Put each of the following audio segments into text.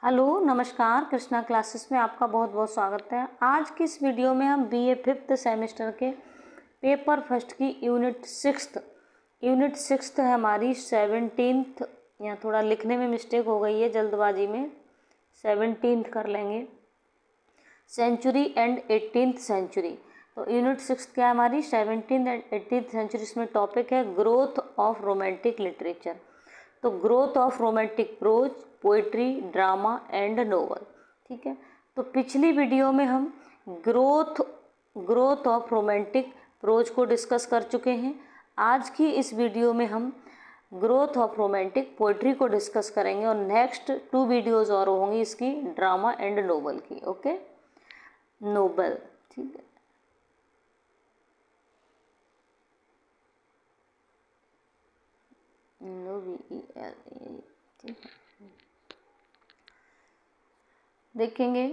Hello नमस्कार, Krishna classes में आपका बहुत बहुत स्वागत है। आज की इस वीडियो में हम बीए 5th सेमेस्टर के पेपर फर्स्ट की यूनिट सिक्स्थ है हमारी 17th। यहाँ थोड़ा लिखने में मिस्टेक हो गई है जल्दबाजी में, 17th कर लेंगे, सेंचुरी एंड 18th सेंचुरी। तो यूनिट 6 क्या है हमारी, 17th एंड 18th सेंचुरी। इसमें टॉपिक है ग्रोथ ऑफ रोमांटिक लिटरेचर। तो growth of romantic prose, poetry, drama and novel. ठीक है, तो पिछली वीडियो में हम ग्रोथ ऑफ रोमांटिक प्रोज को डिस्कस कर चुके हैं। आज की इस वीडियो में हम ग्रोथ ऑफ रोमांटिक पोइट्री को डिस्कस करेंगे और नेक्स्ट 2 वीडियोज़ और होंगी इसकी, ड्रामा एंड नोवेल की। ओके, नोवेल, ठीक है। ठीक है, देखेंगे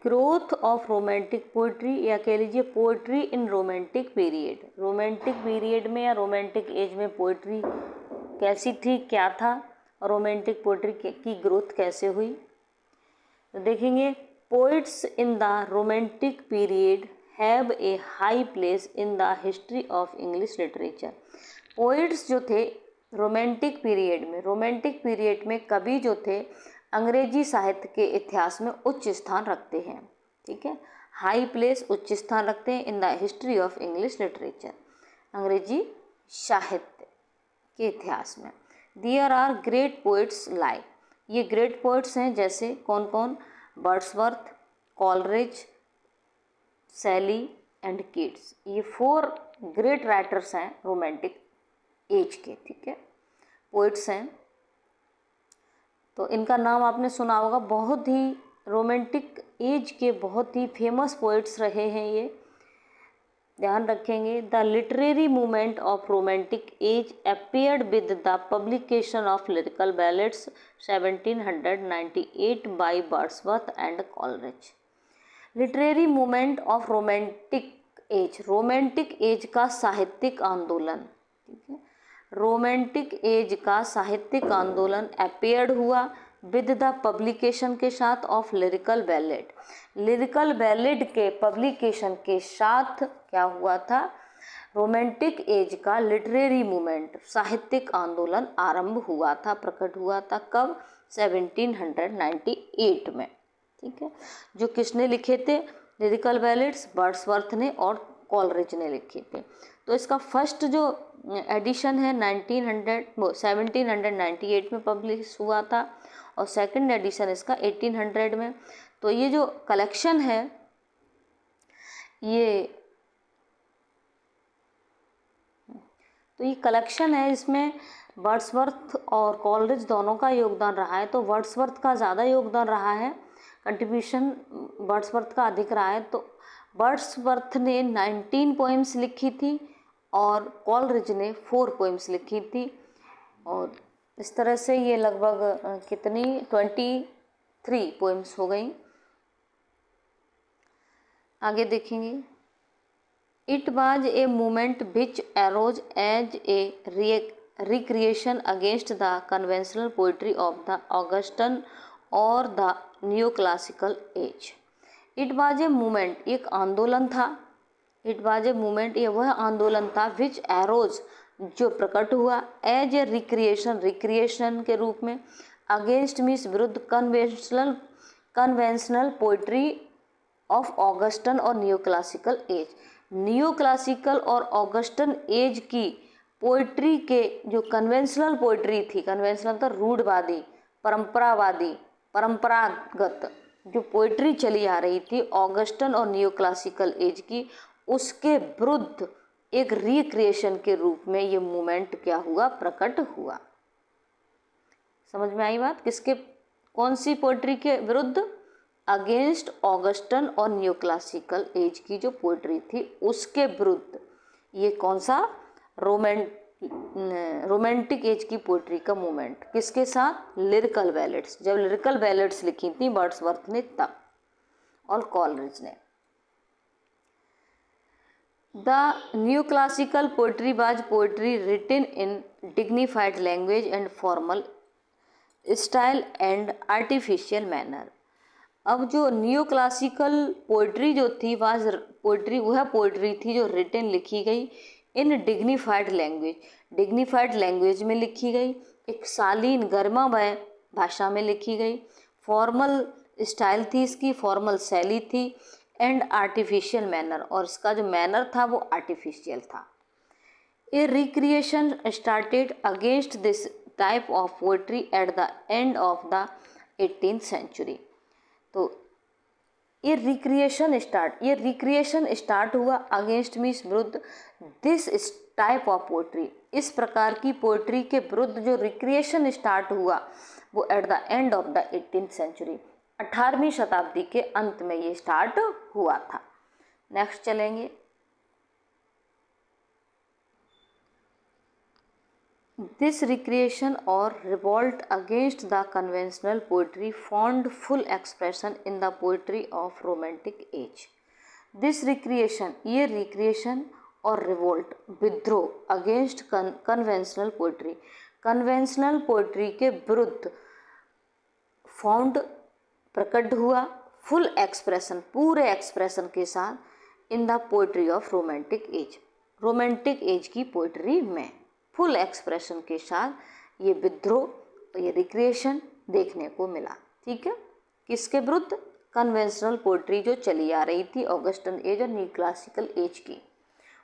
ग्रोथ ऑफ रोमांटिक पोइट्री, या कह लीजिए पोइट्री इन रोमांटिक पीरियड। रोमांटिक पीरियड में या रोमांटिक एज में पोइट्री कैसी थी, क्या था, और रोमांटिक पोइट्री की ग्रोथ कैसे हुई। तो देखेंगे, poets in the romantic period have a high place in the history of English literature. Poets जो थे रोमांटिक पीरियड में कवि जो थे अंग्रेजी साहित्य के इतिहास में उच्च स्थान रखते हैं। ठीक है, हाई प्लेस, उच्च स्थान रखते हैं in the history of English literature, अंग्रेजी साहित्य के इतिहास में। There are great poets like, ये ग्रेट पोइट्स हैं जैसे कौन कौन, Wordsworth, Coleridge, Shelley and Keats. ये 4 ग्रेट राइटर्स हैं रोमांटिक एज के। ठीक है, पोइट्स हैं, तो इनका नाम आपने सुना होगा। बहुत ही रोमांटिक एज के बहुत ही फेमस पोइट्स रहे हैं ये, ध्यान रखेंगे। The literary movement of romantic as appeared with the publication of lyrical ballads 1798 by Wordsworth and Coleridge. Literary movement of romantic as का साहित्यिक आंदोलन। ठीक है, रोमांटिक एज का साहित्यिक आंदोलन अपीयर्ड हुआ विद द पब्लिकेशन के साथ of lyrical ballad. Lyrical ballad के पब्लिकेशन के साथ क्या हुआ था, रोमांटिक एज का लिटरेरी मूवमेंट, साहित्यिक आंदोलन आरंभ हुआ था, प्रकट हुआ था। कब, 1798 में। ठीक है, जो किसने लिखे थे लिरिकल बैलेड्स, वर्ड्सवर्थ ने और कॉलरिज ने लिखे थे। तो इसका फर्स्ट जो एडिशन है 1798 में पब्लिश हुआ था और सेकंड एडिशन इसका 1800 में। तो ये जो कलेक्शन है इसमें वर्ड्सवर्थ और कॉलरिज दोनों का योगदान रहा है। तो वर्ड्सवर्थ का ज़्यादा योगदान रहा है, कंट्रीब्यूशन वर्ड्सवर्थ का अधिक रहा है। तो वर्ड्सवर्थ ने 19 पोइम्स लिखी थी और कॉलरिज ने 4 पोइम्स लिखी थी। और इस तरह से ये लगभग कितनी 23 पोइम्स हो गई। आगे देखेंगे, it was a movement which arose as a recreation against the conventional poetry of the Augustan और the new classical age. It was a movement, एक आंदोलन था। इट वाज ए मूवमेंट, ये वह आंदोलन था विच एरोज, जो प्रकट हुआ, एज ए रिक्रिएशन के रूप में, अगेंस्ट मीन्स विरुद्ध, कन्वेंशनल पोइट्री ऑफ ऑगस्टन और new classical as. New classical और ऑगस्टन एज की पोइट्री के जो कन्वेंशनल पोइट्री थी, कन्वेंशनल तो रूढ़वादी, परंपरागत जो पोइट्री चली आ रही थी ऑगस्टन और न्यू क्लासिकल एज की, उसके विरुद्ध एक रिक्रिएशन के रूप में ये मूवमेंट क्या हुआ, प्रकट हुआ। समझ में आई बात, किसके, कौन सी पोइट्री के विरुद्ध, अगेंस्ट ऑगस्टन और न्यू क्लासिकल एज की जो पोइट्री थी उसके विरुद्ध ये कौन सा, रोमांटिक एज की पोइट्री का मूवमेंट। किसके साथ, लिरिकल बैलेड्स, जब लिरिकल बैलेड्स लिखी थी वर्ड्सवर्थ ने तब, और कॉलरिज ने। The new classical poetry was poetry written in dignified language and formal style and artificial manner. अब जो न्यू क्लासिकल पोइट्री जो थी वह पोइट्री थी जो रिटन लिखी गई इन डिग्निफाइड लैंग्वेज में लिखी गई, एक शालीन गर्मामय भाषा में लिखी गई, फॉर्मल स्टाइल थी इसकी, फॉर्मल शैली थी, एंड आर्टिफिशियल मैनर, और इसका जो मैनर था वो आर्टिफिशियल था। A recreation started against this type of poetry at the end of the 18th century. तो ये रिक्रिएशन स्टार्ट हुआ अगेंस्ट मीन्स विरुद्ध, दिस टाइप ऑफ पोइट्री, इस प्रकार की पोइट्री के विरुद्ध जो रिक्रिएशन स्टार्ट हुआ वो at the end of the 18th century, 18वीं शताब्दी के अंत में ये स्टार्ट हुआ था। नेक्स्ट चलेंगे। This recreation or revolt against the conventional poetry found full expression in the poetry of Romantic age. This recreation, ये recreation और revolt, विद्रोह against conventional poetry, conventional poetry के विरुद्ध found, प्रकट हुआ, full expression, पूरे expression के साथ in the poetry of Romantic age, romantic age की poetry में फुल एक्सप्रेशन के साथ ये विद्रोह, ये रिक्रिएशन देखने को मिला। ठीक है, किसके विरुद्ध? कन्वेंशनल पोइट्री जो चली आ रही थी ऑगस्टन एज और न्यू क्लासिकल एज की,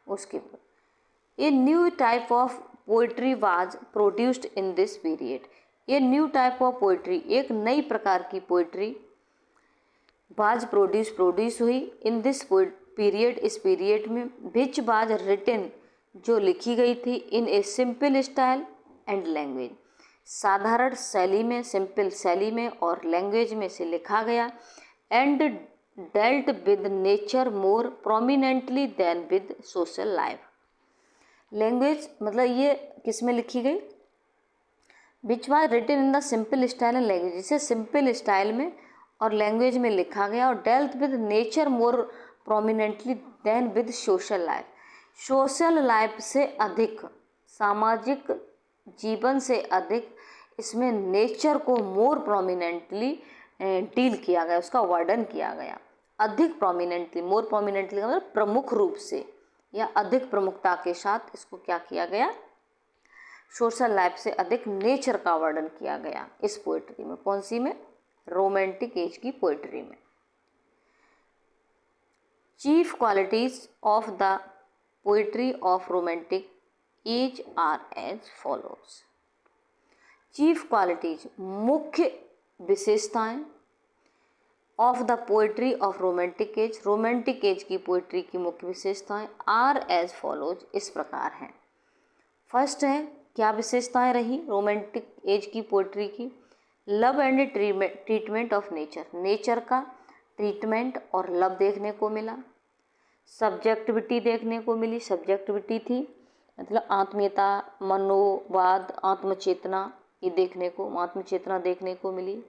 उसके विरुद्ध। A new type of poetry was produced in this period. ये न्यू टाइप ऑफ पोइट्री, एक नई प्रकार की पोइट्री वाज प्रोड्यूस हुई इन दिस पीरियड, इस पीरियड में, विच वाज रिटन, जो लिखी गई थी in a simple style and language, साधारण शैली में, सिंपल शैली में और लैंग्वेज में से लिखा गया, and dealt with nature more prominently than with social life. Language मतलब ये किस में लिखी गई? Which was written in the simple style and language, जिसे सिंपल स्टाइल में और लैंग्वेज में लिखा गया, और dealt with nature more prominently than with social life, social life से अधिक, सामाजिक जीवन से अधिक इसमें नेचर को मोर प्रोमिनेंटली डील किया गया, उसका वर्णन किया गया, अधिक प्रोमिनेंटली, मोर प्रोमिनेंटली मतलब प्रमुख रूप से या अधिक प्रमुखता के साथ इसको क्या किया गया? सोशल लाइफ से अधिक नेचर का वर्णन किया गया इस पोइट्री में। कौन सी में? रोमांटिक एज की पोइट्री में। Chief qualities of the poetry of romantic age are as follows. Chief qualities, मुख्य विशेषताएं of the poetry of romantic age की पोइट्री की मुख्य विशेषताएं आर एज फॉलोज, इस प्रकार हैं। फर्स्ट है, क्या विशेषताएं रही रोमांटिक एज की पोइट्री की? Love and treatment of nature, nature का ट्रीटमेंट और लव देखने को मिला। सब्जेक्टिविटी देखने को मिली, सब्जेक्टिविटी थी मतलब आत्मीयता, मनोवाद, आत्मचेतना, ये देखने को, आत्मचेतना देखने को मिली।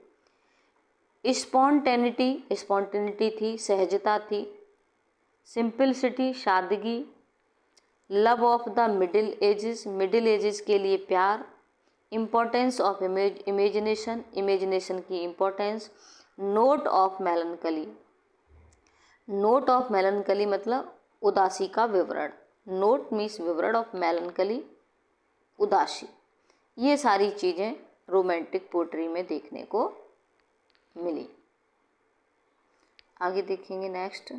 स्पॉन्टेनिटी थी, सहजता थी। सिंपलिसिटी, सादगी। Love of the middle ages के लिए प्यार। इम्पोर्टेंस ऑफ इमेजिनेशन की इम्पोर्टेंस। नोट ऑफ मेलनकली मतलब उदासी का विवरण। नोट मीन्स विवरण, ऑफ मेलनकली उदासी। ये सारी चीज़ें रोमांटिक पोइट्री में देखने को मिली। आगे देखेंगे नेक्स्ट,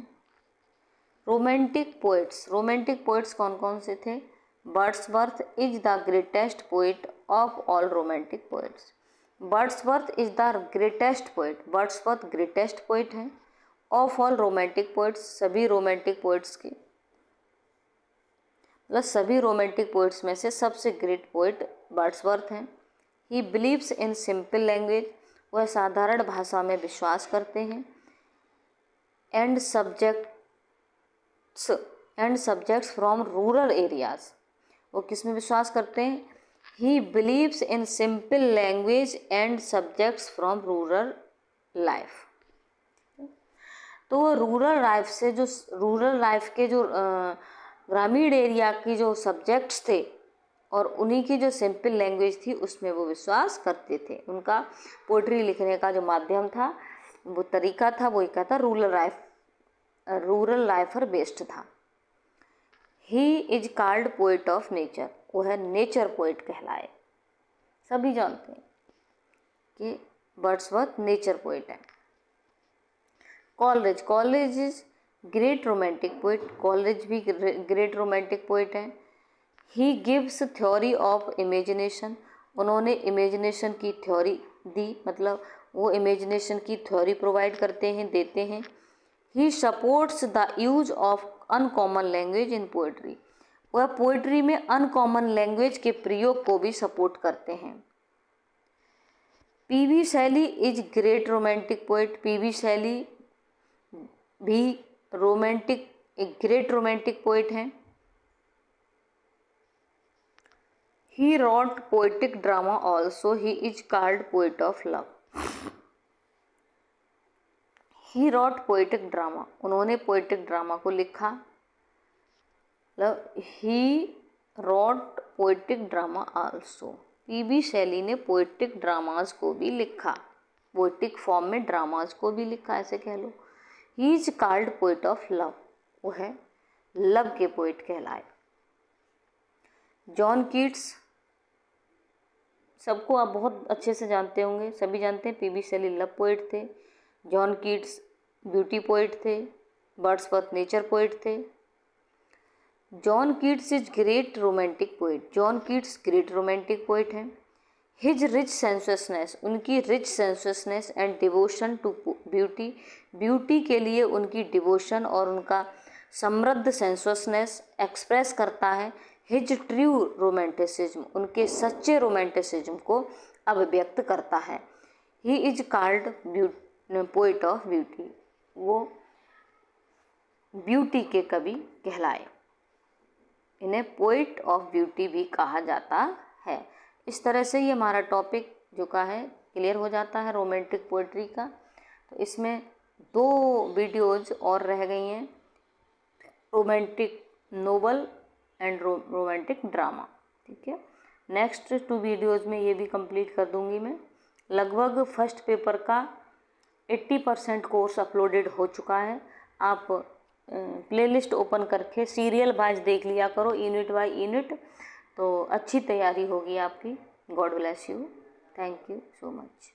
रोमांटिक पोइट्स कौन कौन से थे? Wordsworth is the greatest poet of all romantic poets. Wordsworth is the greatest poet, Wordsworth greatest poet हैं ऑफ ऑल रोमांटिक पोइट्स, सभी रोमांटिक पोइट्स के, मतलब सभी रोमांटिक पोइट्स में से सबसे ग्रेट पोइट वर्ड्सवर्थ हैं। He believes in simple language, वह साधारण भाषा में विश्वास करते हैं। And subjects from rural areas, वो किस में विश्वास करते हैं? He believes in simple language and subjects from rural life. तो वो रूरल लाइफ के जो ग्रामीण एरिया की जो सब्जेक्ट्स थे और उन्हीं की जो सिंपल लैंग्वेज थी उसमें वो विश्वास करते थे। उनका पोइट्री लिखने का जो माध्यम था, वो तरीका था, वो क्या था, रूरल लाइफर बेस्ड था। ही is called poet of nature, वो है नेचर पोइट कहलाए। सभी जानते हैं कि वर्ड्सवर्थ नेचर पोइट है। College is great romantic poet, college भी ग्रेट रोमांटिक पोइट है। He gives theory of imagination, उन्होंने इमेजिनेशन की थ्योरी दी, मतलब वो इमेजिनेशन की थ्योरी प्रोवाइड करते हैं, देते हैं। He supports the use of uncommon language in poetry, वह पोइट्री में अनकॉमन लैंग्वेज के प्रयोग को भी सपोर्ट करते हैं। P B Shelley is great romantic poet, P B Shelley भी एक ग्रेट रोमांटिक पोइट हैं। He wrote poetic drama also, he is called poet of love. He wrote poetic drama, उन्होंने पोएटिक ड्रामा को लिखा, मतलब he wrote poetic drama also. P B Shelley ने poetic dramas को भी लिखा, पोएटिक फॉर्म में ड्रामाज को भी लिखा, ऐसे कह लो। He is called poet of love, वो है लव के पोइट कहलाए। जॉन कीट्स, सबको आप बहुत अच्छे से जानते होंगे, सभी जानते हैं पीबी शैली लव पोइट थे, जॉन कीट्स ब्यूटी पोइट थे, वर्ड्सवर्थ नेचर पोइट थे। John Keats is great romantic poet, John Keats great romantic poet हैं। हिज रिच सेंसुअसनेस, उनकी rich sensuousness and devotion to beauty, beauty के लिए उनकी devotion और उनका समृद्ध सेंसुअसनेस एक्सप्रेस करता है हिज ट्रू रोमांटिसिज्म, उनके सच्चे रोमांटिसिज्म को अभिव्यक्त करता है। ही is called poet of beauty, वो ब्यूटी के कवि कहलाए, इन्हें पोइट ऑफ ब्यूटी भी कहा जाता है। इस तरह से ये हमारा टॉपिक जो का है क्लियर हो जाता है रोमांटिक पोइट्री का। तो इसमें 2 वीडियोज़ और रह गई हैं, romantic novel and romantic drama, ठीक है। नेक्स्ट 2 वीडियोज़ में ये भी कंप्लीट कर दूंगी मैं। लगभग फर्स्ट पेपर का 80% कोर्स अपलोडेड हो चुका है। आप प्लेलिस्ट ओपन करके सीरियल वाइज देख लिया करो, यूनिट बाय यूनिट, तो अच्छी तैयारी होगी आपकी। God bless you, thank you so much.